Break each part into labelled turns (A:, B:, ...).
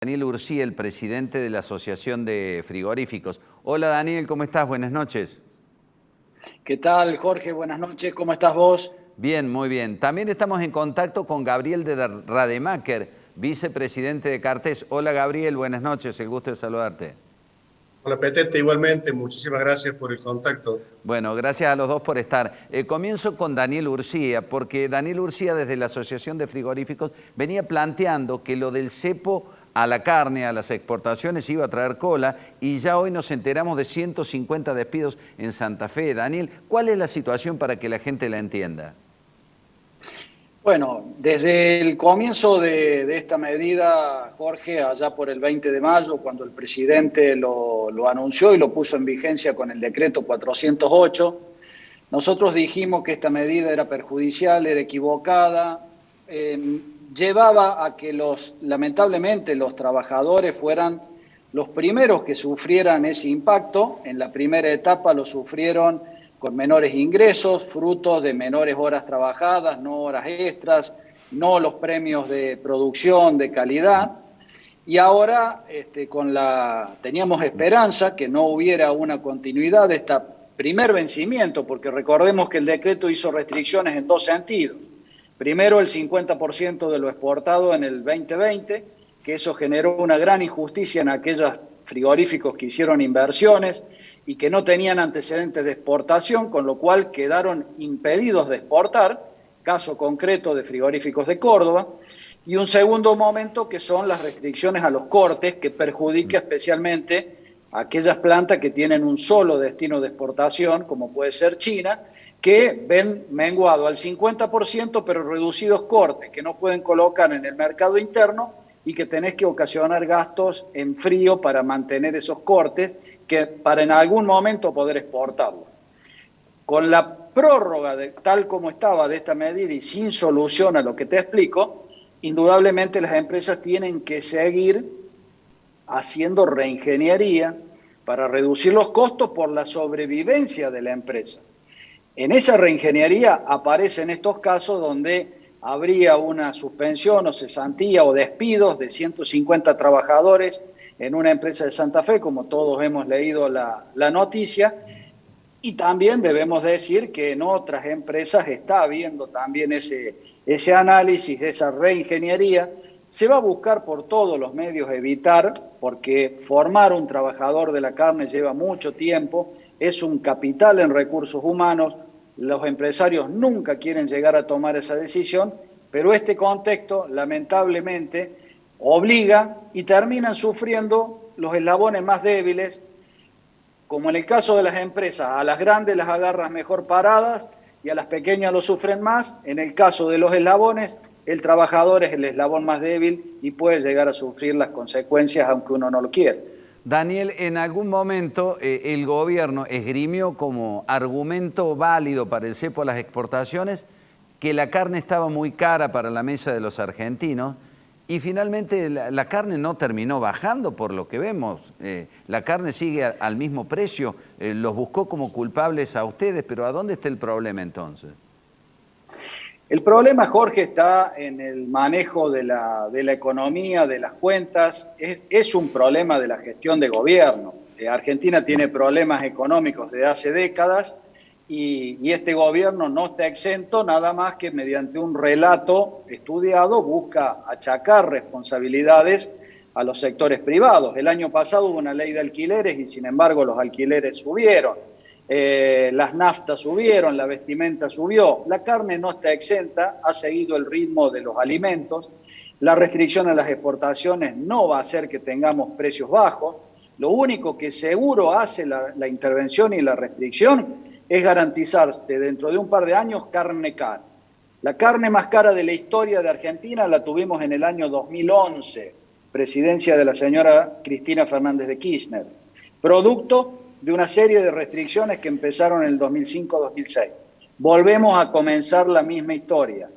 A: Daniel Ursi, el presidente de la Asociación de Frigoríficos. Hola Daniel, ¿cómo estás? Buenas noches.
B: ¿Qué tal, Jorge? Buenas noches, ¿cómo estás vos?
A: Bien, muy bien. También estamos en contacto con Gabriel de Rademacher, vicepresidente de Cartés. Hola Gabriel, buenas noches, el gusto de saludarte.
C: Hola Petete, igualmente, muchísimas gracias por el contacto.
A: Bueno, gracias a los dos por estar. Comienzo con Daniel Urcía, porque Daniel Urcía desde la Asociación de Frigoríficos venía planteando que lo del cepo a la carne, a las exportaciones, iba a traer cola y ya hoy nos enteramos de 150 despidos en Santa Fe. Daniel, ¿cuál es la situación para que la gente la entienda?
B: Bueno, desde el comienzo de esta medida, Jorge, allá por el 20 de mayo, cuando el presidente lo anunció y lo puso en vigencia con el decreto 408, nosotros dijimos que esta medida era perjudicial, era equivocada, llevaba a que lamentablemente los trabajadores fueran los primeros que sufrieran ese impacto. En la primera etapa lo sufrieron con menores ingresos, frutos de menores horas trabajadas, no horas extras, no los premios de producción, de calidad. Y ahora teníamos esperanza que no hubiera una continuidad de este primer vencimiento, porque recordemos que el decreto hizo restricciones en dos sentidos. Primero, el 50% de lo exportado en el 2020, que eso generó una gran injusticia en aquellos frigoríficos que hicieron inversiones y que no tenían antecedentes de exportación, con lo cual quedaron impedidos de exportar, caso concreto de Frigoríficos de Córdoba. Y un segundo momento que son las restricciones a los cortes, que perjudica especialmente a aquellas plantas que tienen un solo destino de exportación, como puede ser China, que ven menguado al 50%, pero reducidos cortes, que no pueden colocar en el mercado interno y que tenés que ocasionar gastos en frío para mantener esos cortes, que para en algún momento poder exportarlo. Con la prórroga tal como estaba de esta medida y sin solución a lo que te explico, indudablemente las empresas tienen que seguir haciendo reingeniería para reducir los costos por la sobrevivencia de la empresa. En esa reingeniería aparecen estos casos donde habría una suspensión o cesantía o despidos de 150 trabajadores en una empresa de Santa Fe, como todos hemos leído la noticia, y también debemos decir que en otras empresas está habiendo también ese análisis, esa reingeniería. Se va a buscar por todos los medios evitar, porque formar un trabajador de la carne lleva mucho tiempo, es un capital en recursos humanos, los empresarios nunca quieren llegar a tomar esa decisión, pero este contexto lamentablemente obliga y terminan sufriendo los eslabones más débiles, como en el caso de las empresas, a las grandes las agarras mejor paradas y a las pequeñas lo sufren más. En el caso de los eslabones, el trabajador es el eslabón más débil y puede llegar a sufrir las consecuencias aunque uno no lo quiera.
A: Daniel, en algún momento el gobierno esgrimió como argumento válido para el cepo a las exportaciones que la carne estaba muy cara para la mesa de los argentinos y finalmente la carne no terminó bajando por lo que vemos. La carne sigue al mismo precio, los buscó como culpables a ustedes, pero ¿a dónde está el problema entonces?
B: El problema, Jorge, está en el manejo de la economía, de las cuentas. Es un problema de la gestión de gobierno. Argentina tiene problemas económicos desde hace décadas y este gobierno no está exento, nada más que mediante un relato estudiado busca achacar responsabilidades a los sectores privados. El año pasado hubo una ley de alquileres y sin embargo los alquileres subieron. Las naftas subieron, la vestimenta subió, la carne no está exenta, ha seguido el ritmo de los alimentos, la restricción a las exportaciones no va a hacer que tengamos precios bajos, lo único que seguro hace la intervención y la restricción es garantizarse dentro de un par de años carne cara. La carne más cara de la historia de Argentina la tuvimos en el año 2011, presidencia de la señora Cristina Fernández de Kirchner, producto de una serie de restricciones que empezaron en el 2005-2006. Volvemos a comenzar la misma historia.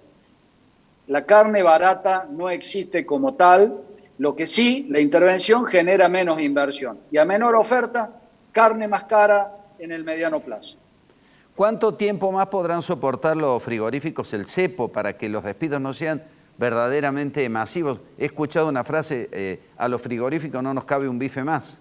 B: La carne barata no existe como tal, lo que sí, la intervención genera menos inversión y a menor oferta, carne más cara en el mediano plazo.
A: ¿Cuánto tiempo más podrán soportar los frigoríficos el cepo para que los despidos no sean verdaderamente masivos. He escuchado una frase, a los frigoríficos no nos cabe un bife más.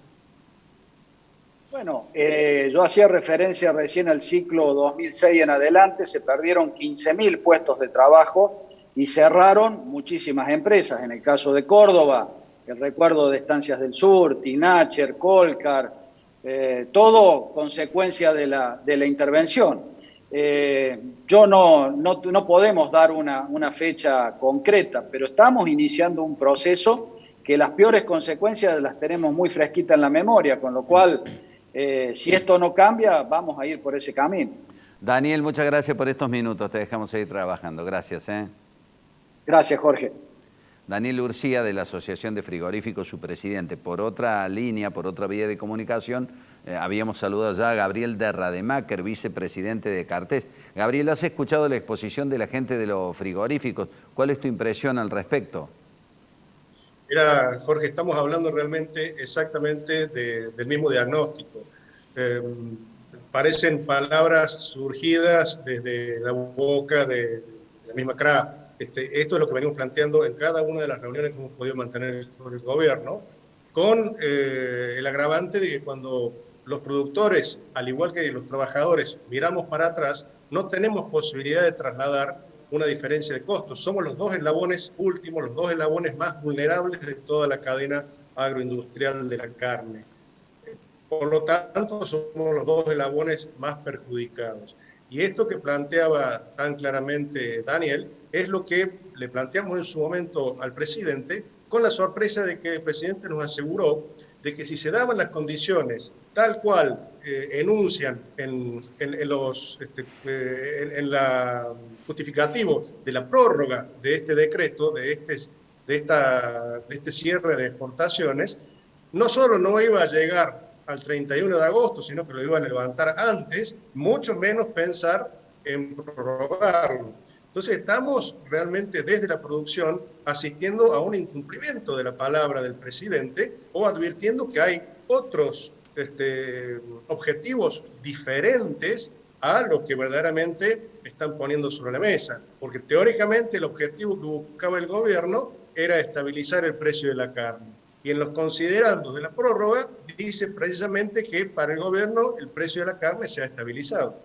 B: Bueno, yo hacía referencia recién al ciclo 2006 en adelante, se perdieron 15.000 puestos de trabajo y cerraron muchísimas empresas. En el caso de Córdoba, el recuerdo de Estancias del Sur, Tinacher, Colcar, todo consecuencia de la intervención. Yo no podemos dar una fecha concreta, pero estamos iniciando un proceso que las peores consecuencias las tenemos muy fresquitas en la memoria, con lo cual, si esto no cambia, vamos a ir por ese camino.
A: Daniel, muchas gracias por estos minutos. Te dejamos seguir trabajando. Gracias.
B: Gracias, Jorge.
A: Daniel Urcía, de la Asociación de Frigoríficos, su presidente. Por otra línea, por otra vía de comunicación, habíamos saludado ya a Gabriel de Rademacher, vicepresidente de Cartés. Gabriel, ¿has escuchado la exposición de la gente de los frigoríficos? ¿Cuál es tu impresión al respecto?
C: Mira, Jorge, estamos hablando realmente exactamente del mismo diagnóstico. Parecen palabras surgidas desde la boca de la misma CRA. Esto es lo que venimos planteando en cada una de las reuniones que hemos podido mantener con el gobierno, con el agravante de que cuando los productores, al igual que los trabajadores, miramos para atrás, no tenemos posibilidad de trasladar una diferencia de costos. Somos los dos eslabones últimos, los dos eslabones más vulnerables de toda la cadena agroindustrial de la carne. Por lo tanto, somos los dos eslabones más perjudicados. Y esto que planteaba tan claramente Daniel es lo que le planteamos en su momento al presidente, con la sorpresa de que el presidente nos aseguró de que si se daban las condiciones tal cual enuncian en la justificativo de la prórroga de este decreto, de este cierre de exportaciones, no solo no iba a llegar al 31 de agosto, sino que lo iban a levantar antes, mucho menos pensar en prorrogarlo. Entonces estamos realmente desde la producción asistiendo a un incumplimiento de la palabra del presidente o advirtiendo que hay otros objetivos diferentes a los que verdaderamente están poniendo sobre la mesa. Porque teóricamente el objetivo que buscaba el gobierno era estabilizar el precio de la carne. Y en los considerandos de la prórroga dice precisamente que para el gobierno el precio de la carne se ha estabilizado.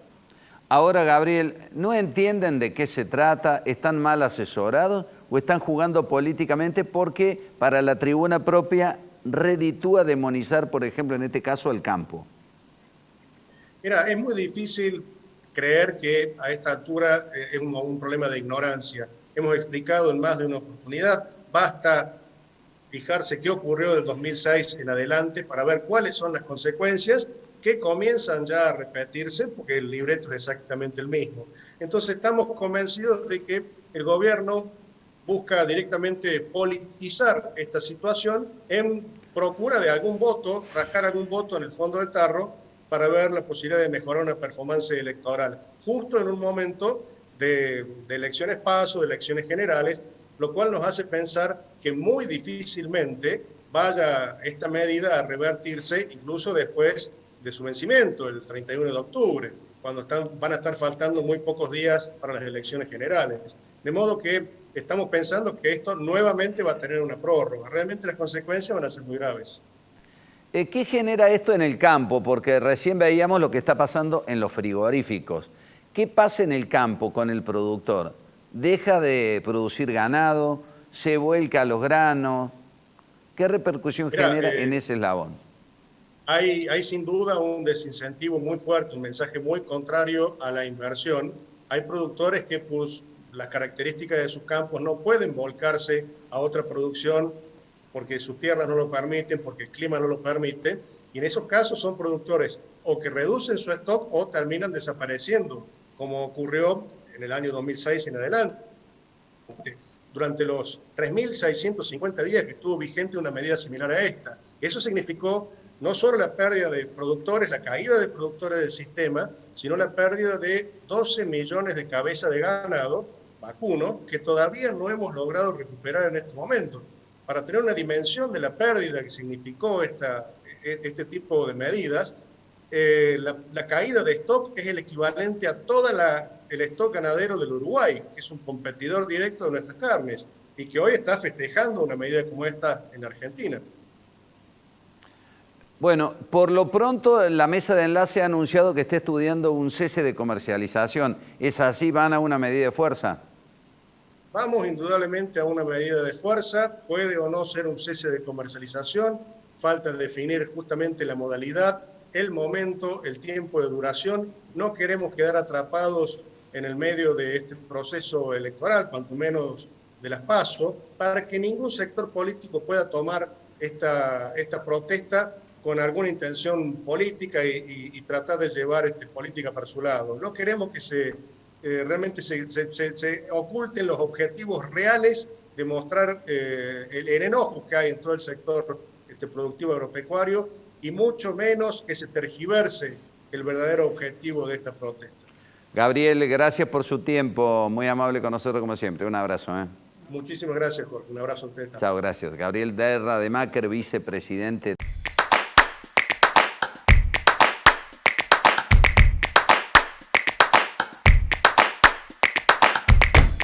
A: Ahora, Gabriel, ¿no entienden de qué se trata? ¿Están mal asesorados o están jugando políticamente porque para la tribuna propia reditúa demonizar, por ejemplo, en este caso, al campo?
C: Mira, es muy difícil creer que a esta altura es un problema de ignorancia. Hemos explicado en más de una oportunidad, basta fijarse qué ocurrió del 2006 en adelante para ver cuáles son las consecuencias que comienzan ya a repetirse, porque el libreto es exactamente el mismo. Entonces estamos convencidos de que el gobierno busca directamente politizar esta situación en procura de algún voto, rascar algún voto en el fondo del tarro para ver la posibilidad de mejorar una performance electoral, justo en un momento de elecciones paso, de elecciones generales, lo cual nos hace pensar que muy difícilmente vaya esta medida a revertirse incluso después de su vencimiento, el 31 de octubre, cuando van a estar faltando muy pocos días para las elecciones generales. De modo que estamos pensando que esto nuevamente va a tener una prórroga. Realmente las consecuencias van a ser muy graves.
A: ¿Qué genera esto en el campo? Porque recién veíamos lo que está pasando en los frigoríficos. ¿Qué pasa en el campo con el productor? ¿Deja de producir ganado? ¿Se vuelca a los granos? ¿Qué repercusión genera en ese eslabón?
C: Hay sin duda un desincentivo muy fuerte, un mensaje muy contrario a la inversión. Hay productores que por las características de sus campos no pueden volcarse a otra producción porque sus tierras no lo permiten, porque el clima no lo permite. Y en esos casos son productores o que reducen su stock o terminan desapareciendo, como ocurrió en el año 2006 en adelante. Durante los 3.650 días que estuvo vigente una medida similar a esta. Eso significó no solo la pérdida de productores, la caída de productores del sistema, sino la pérdida de 12 millones de cabezas de ganado vacuno que todavía no hemos logrado recuperar en este momento. Para tener una dimensión de la pérdida que significó este tipo de medidas, la caída de stock es el equivalente a todo el stock ganadero del Uruguay, que es un competidor directo de nuestras carnes. y que hoy está festejando una medida como esta en Argentina.
A: Bueno, por lo pronto la mesa de enlace ha anunciado que está estudiando un cese de comercialización. ¿Es así? ¿Van a una medida de fuerza?
C: Vamos indudablemente a una medida de fuerza, puede o no ser un cese de comercialización, falta definir justamente la modalidad, el momento, el tiempo de duración. No queremos quedar atrapados en el medio de este proceso electoral, cuanto menos de las PASO, para que ningún sector político pueda tomar esta protesta con alguna intención política y tratar de llevar política para su lado. No queremos que realmente se oculten los objetivos reales de mostrar el enojo que hay en todo el sector productivo agropecuario y mucho menos que se tergiverse el verdadero objetivo de esta protesta.
A: Gabriel, gracias por su tiempo, muy amable con nosotros como siempre. Un abrazo.
C: Muchísimas gracias, Jorge. Un abrazo a ustedes también.
A: Chao, gracias. Gabriel de Rademacher, vicepresidente.